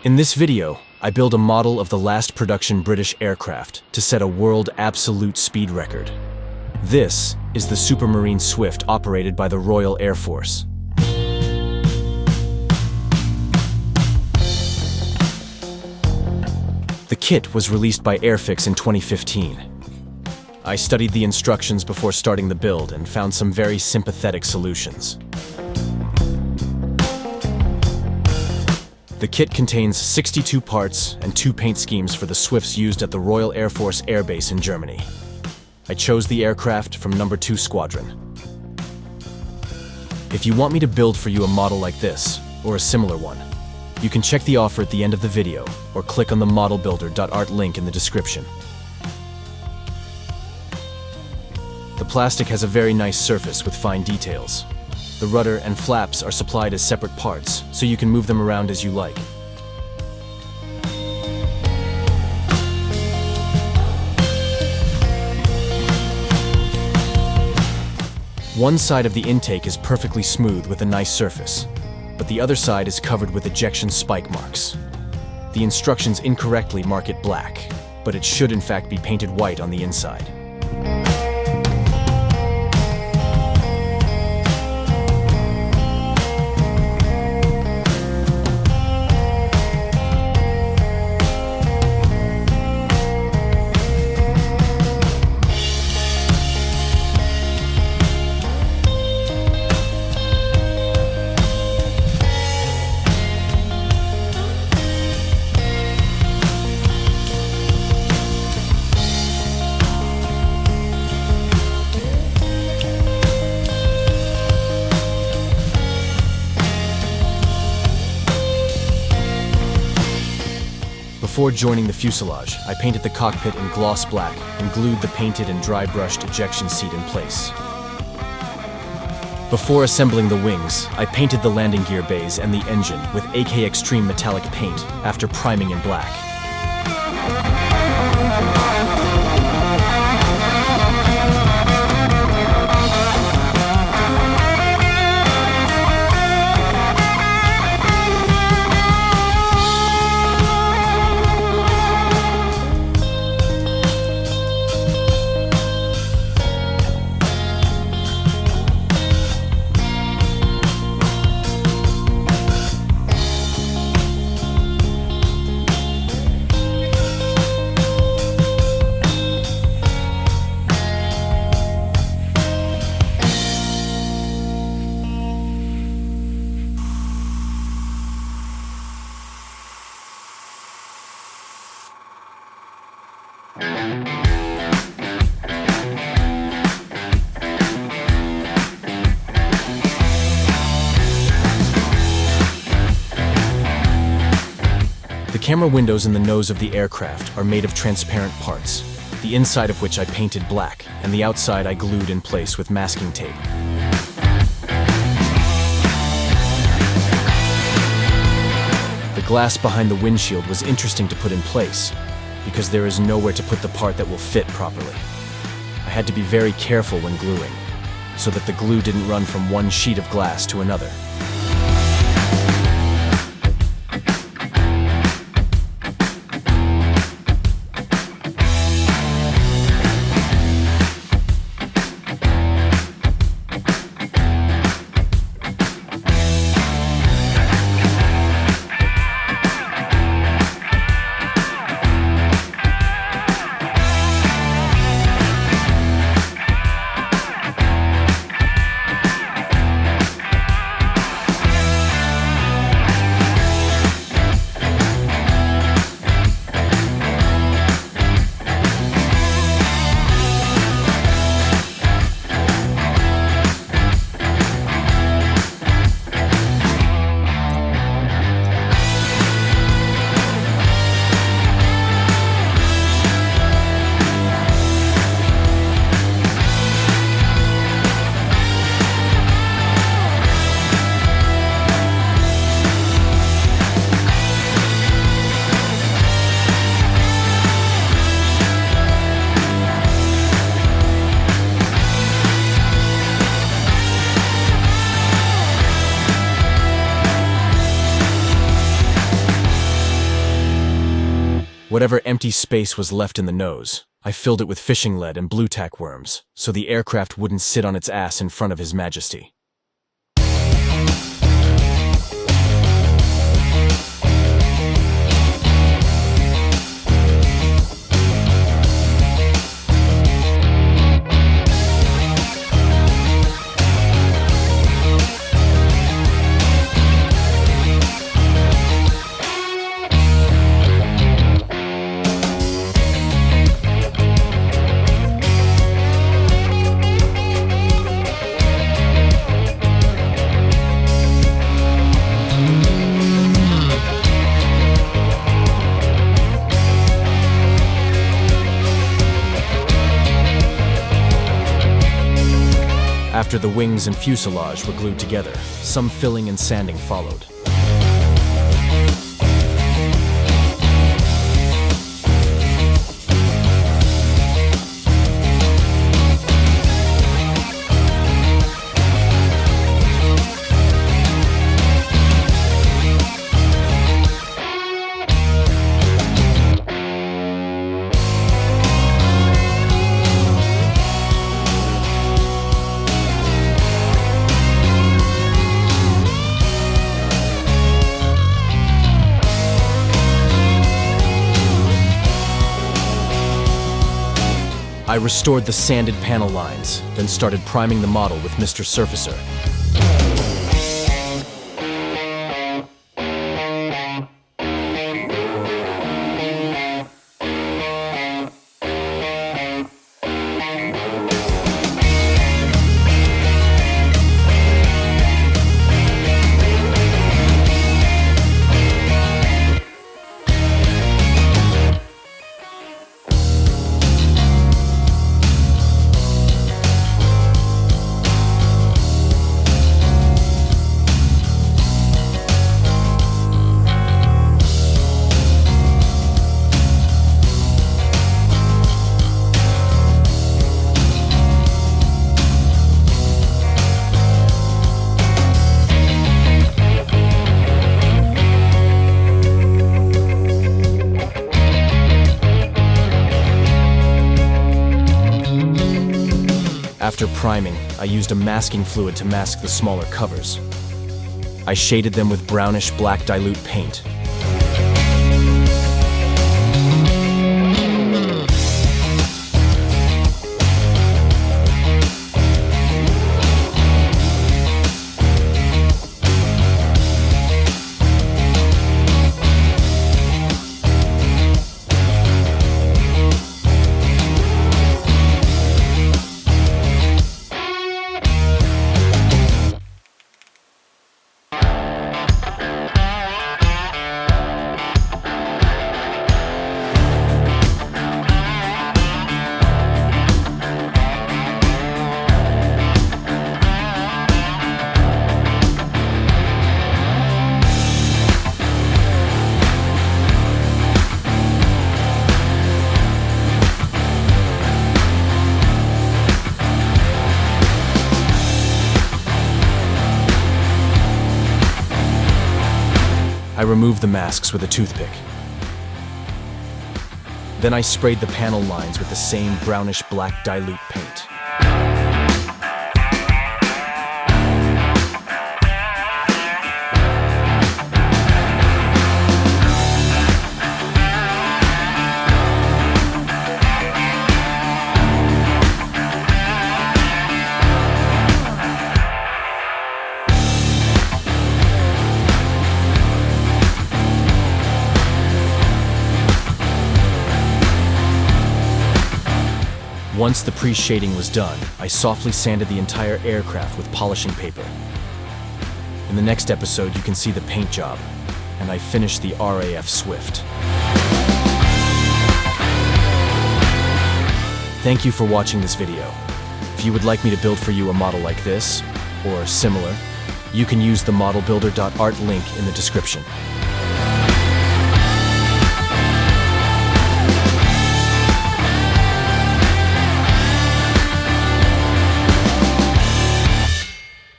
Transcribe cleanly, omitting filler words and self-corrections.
In this video, I build a model of the last production British aircraft to set a world absolute speed record. This is the Supermarine Swift operated by the Royal Air Force. The kit was released by Airfix in 2015. I studied the instructions before starting the build and found some very sympathetic solutions. The kit contains 62 parts and 2 paint schemes for the Swifts used at the Royal Air Force Air Base in Germany. I chose the aircraft from No. 2 Squadron. If you want me to build for you a model like this, or a similar one, you can check the offer at the end of the video, or click on the modelbuilder.art link in the description. The plastic has a very nice surface with fine details. The rudder and flaps are supplied as separate parts, so you can move them around as you like. One side of the intake is perfectly smooth with a nice surface, but the other side is covered with ejection spike marks. The instructions incorrectly mark it black, but it should in fact be painted white on the inside. Before joining the fuselage, I painted the cockpit in gloss black and glued the painted and dry brushed ejection seat in place. Before assembling the wings, I painted the landing gear bays and the engine with AK Xtreme metallic paint after priming in black. The camera windows in the nose of the aircraft are made of transparent parts, the inside of which I painted black, and the outside I glued in place with masking tape. The glass behind the windshield was interesting to put in place, because there is nowhere to put the part that will fit properly. I had to be very careful when gluing, so that the glue didn't run from one sheet of glass to another. Whatever empty space was left in the nose, I filled it with fishing lead and blue tack worms, so the aircraft wouldn't sit on its ass in front of His Majesty. After the wings and fuselage were glued together, some filling and sanding followed. I restored the sanded panel lines, then started priming the model with Mr. Surfacer. After priming, I used a masking fluid to mask the smaller covers. I shaded them with brownish black dilute paint. I removed the masks with a toothpick. Then I sprayed the panel lines with the same brownish black dilute paint. Once the pre-shading was done, I softly sanded the entire aircraft with polishing paper. In the next episode, you can see the paint job, and I finished the RAF Swift. Thank you for watching this video. If you would like me to build for you a model like this, or similar, you can use the modelbuilder.art link in the description.